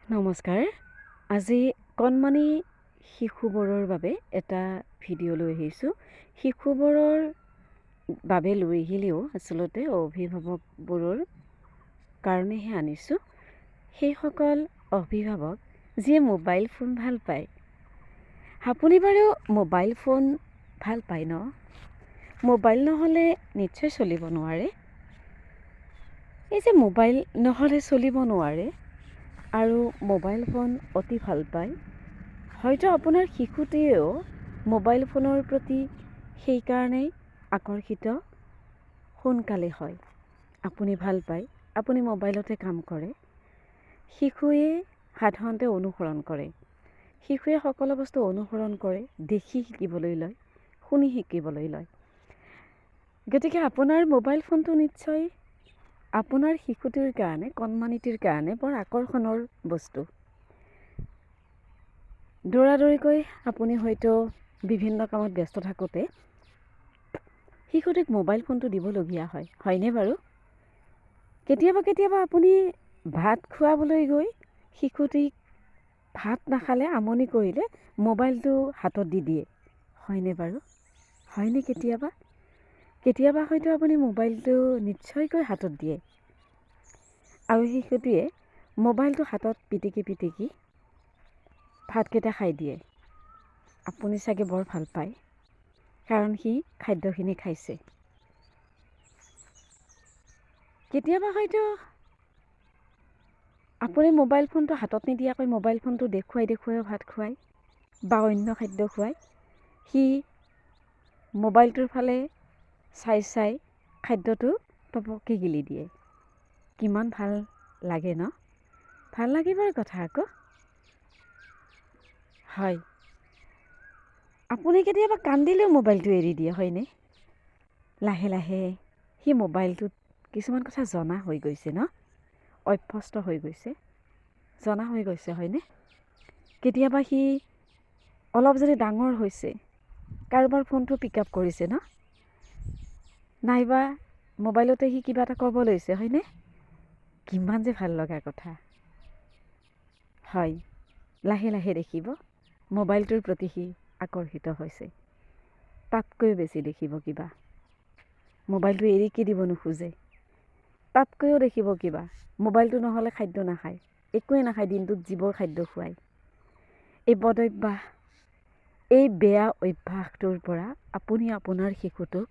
নমস্কাৰ। আজি কণমানি শিশুবোৰৰ বাবে এটা ভিডিঅ' লৈ আহিছোঁ। শিশুবোৰৰ বাবে লৈ আহিলেও আচলতে অভিভাৱকবোৰৰ কাৰণেহে আনিছোঁ। সেইসকল অভিভাৱক যিয়ে মোবাইল ফোন ভাল পায়। আপুনি বাৰু মোবাইল ফোন ভাল পায় ন? মোবাইল নহ'লে নিশ্চয় চলিব নোৱাৰে। এই যে মোবাইল নহ'লে চলিব নোৱাৰে আৰু মোবাইল ফোন অতি ভাল পায়, হয়তো আপোনাৰ শিশুটিয়েও মোবাইল ফোনৰ প্ৰতি সেইকাৰণেই আকৰ্ষিত সোনকালে হয়। আপুনি ভাল পায়, আপুনি মোবাইলতে কাম কৰে। শিশুৱে সাধাৰণতে অনুসৰণ কৰে। শিশুৱে সকলো বস্তু অনুসৰণ কৰে, দেখি শিকিবলৈ লয়, শুনি শিকিবলৈ লয়। গতিকে আপোনাৰ মোবাইল ফোনটো নিশ্চয় আপোনাৰ শিশুটিৰ কাৰণে, কণমানিটিৰ কাৰণে বৰ আকৰ্ষণৰ বস্তু। দৌৰাদৌৰিকৈ আপুনি হয়তো বিভিন্ন কামত ব্যস্ত থাকোঁতে শিশুটিক মোবাইল ফোনটো দিবলগীয়া হয়, হয়নে বাৰু? কেতিয়াবা আপুনি ভাত খুৱাবলৈ গৈ শিশুটিক ভাত নাখালে, আমনি কৰিলে মোবাইলটো হাতত দি দিয়ে, হয়নে বাৰু? হয়নে কেতিয়াবা হয়তো আপুনি মোবাইলটো নিশ্চয়কৈ হাতত দিয়ে আৰু শিশুটিয়ে মোবাইলটো হাতত পিটিকি ভাতকেইটা খাই দিয়ে। আপুনি চাগে বৰ ভাল পায়, কাৰণ সি খাদ্যখিনি খাইছে। কেতিয়াবা হয়তো আপুনি মোবাইল ফোনটো হাতত নিদিয়াকৈ মোবাইল ফোনটো দেখুৱাই ভাত খুৱায় বা অন্য খাদ্য খুৱায়। সি মোবাইলটোৰ ফালে চাই খাদ্যটো টপককৈ গিলি দিয়ে। কিমান ভাল লাগে ন? ভাল লাগিবৰ কথা আকৌ। হয়, আপুনি কেতিয়াবা কান্দিলেও মোবাইলটো এৰি দিয়ে, হয়নে? লাহে লাহে সি মোবাইলটোত কিছুমান কথা জনা হৈ গৈছে ন? অভ্যস্ত হৈ গৈছে, জনা হৈ গৈছে, হয়নে? কেতিয়াবা সি অলপ যদি ডাঙৰ হৈছে, কাৰোবাৰ ফোনটো পিক আপ কৰিছে ন? নাইবা মোবাইলতে সি কিবা এটা ক'ব লৈছে, হয়নে? কিমান যে ভাল লগা কথা। হয়, লাহে লাহে দেখিব মোবাইলটোৰ প্ৰতি সি আকৰ্ষিত হৈছে। তাতকৈও বেছি দেখিব কিবা মোবাইলটো এৰিকে দিব নোখোজে। তাতকৈও দেখিব কিবা মোবাইলটো নহ'লে খাদ্য নাখায়, একোৱে নাখায়, দিনটোত যিবোৰ খাদ্য খুৱায়। এই বদভ্যাস, এই বেয়া অভ্যাসটোৰ পৰা আপুনি আপোনাৰ শিশুটোক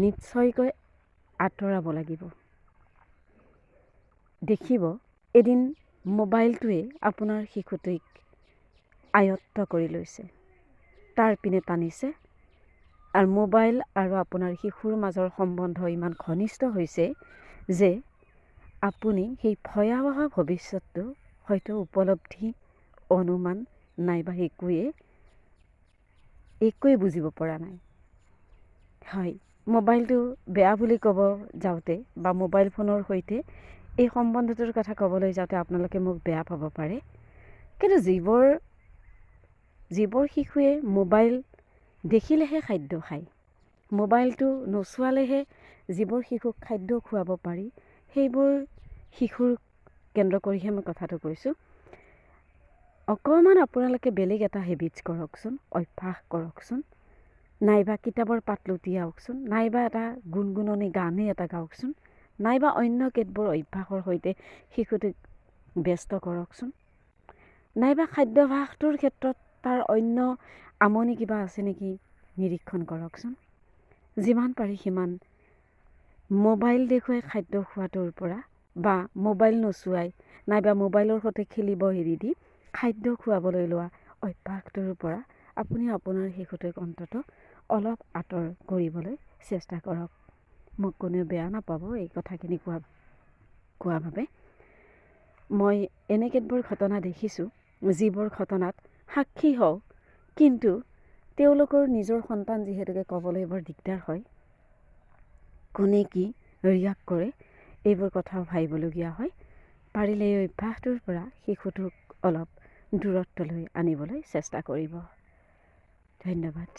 নিশ্চয়কৈ আঁতৰাব লাগিব। দেখিব এদিন মোবাইলটোৱে আপোনাৰ শিশুটিক আয়ত্ত কৰি লৈছে, তাৰ পিনে টানিছে, আৰু মোবাইল আৰু আপোনাৰ শিশুৰ মাজৰ সম্বন্ধ ইমান ঘনিষ্ঠ হৈছে যে আপুনি সেই ভয়াৱহ ভৱিষ্যতটো হয়তো উপলব্ধি, অনুমান নাইবা একোৱে বুজিব পৰা নাই। হয়, মোবাইলটো বেয়া বুলি ক'ব যাওঁতে বা মোবাইল ফোনৰ সৈতে এই সম্বন্ধটোৰ কথা ক'বলৈ যাওঁতে আপোনালোকে মোক বেয়া পাব পাৰে, কিন্তু যিবোৰ শিশুৱে মোবাইল দেখিলেহে খাদ্য খায়, মোবাইলটো নোচোৱালেহে যিবোৰ শিশুক খাদ্য খুৱাব পাৰি, সেইবোৰ শিশুৰ কেন্দ্ৰ কৰিহে মই কথাটো কৈছোঁ। অকণমান আপোনালোকে বেলেগ এটা হেবিটছ কৰকচোন, অভ্যাস কৰকচোন, নাইবা কিতাপৰ পাত লুটিয়াওকচোন, নাইবা এটা গুণগুণনি গানেই এটা গাওকচোন, নাইবা অন্য কেতবোৰ অভ্যাসৰ সৈতে শিশুটিক ব্যস্ত কৰকচোন, নাইবা খাদ্যাভ্যাসটোৰ ক্ষেত্ৰত তাৰ অন্য আমনি কিবা আছে নেকি নিৰীক্ষণ কৰকচোন। যিমান পাৰি সিমান মোবাইল দেখুৱাই খাদ্য খোৱাটোৰ পৰা বা মোবাইল নোচোৱাই নাইবা মোবাইলৰ সৈতে খেলিব এৰি দি খাদ্য খুৱাবলৈ লোৱা অভ্যাসটোৰ পৰা আপুনি আপোনাৰ শিশুটোক অন্ততঃ অলপ আঁতৰ কৰিবলৈ চেষ্টা কৰক। মোক কোনেও বেয়া নাপাব এই কথাখিনি কোৱা বাবে। মই এনে কেতবোৰ ঘটনা দেখিছোঁ, যিবোৰ ঘটনাত সাক্ষী হওঁ, কিন্তু তেওঁলোকৰ নিজৰ সন্তান যিহেতুকে ক'বলৈ বৰ দিগদাৰ হয়, কোনে কি ৰিয়াক্ট কৰে এইবোৰ কথাও ভাবিবলগীয়া হয়। পাৰিলে এই অভ্যাসটোৰ পৰা শিশুটোক অলপ দূৰত্বলৈ আনিবলৈ চেষ্টা কৰিব। ধন্যবাদ।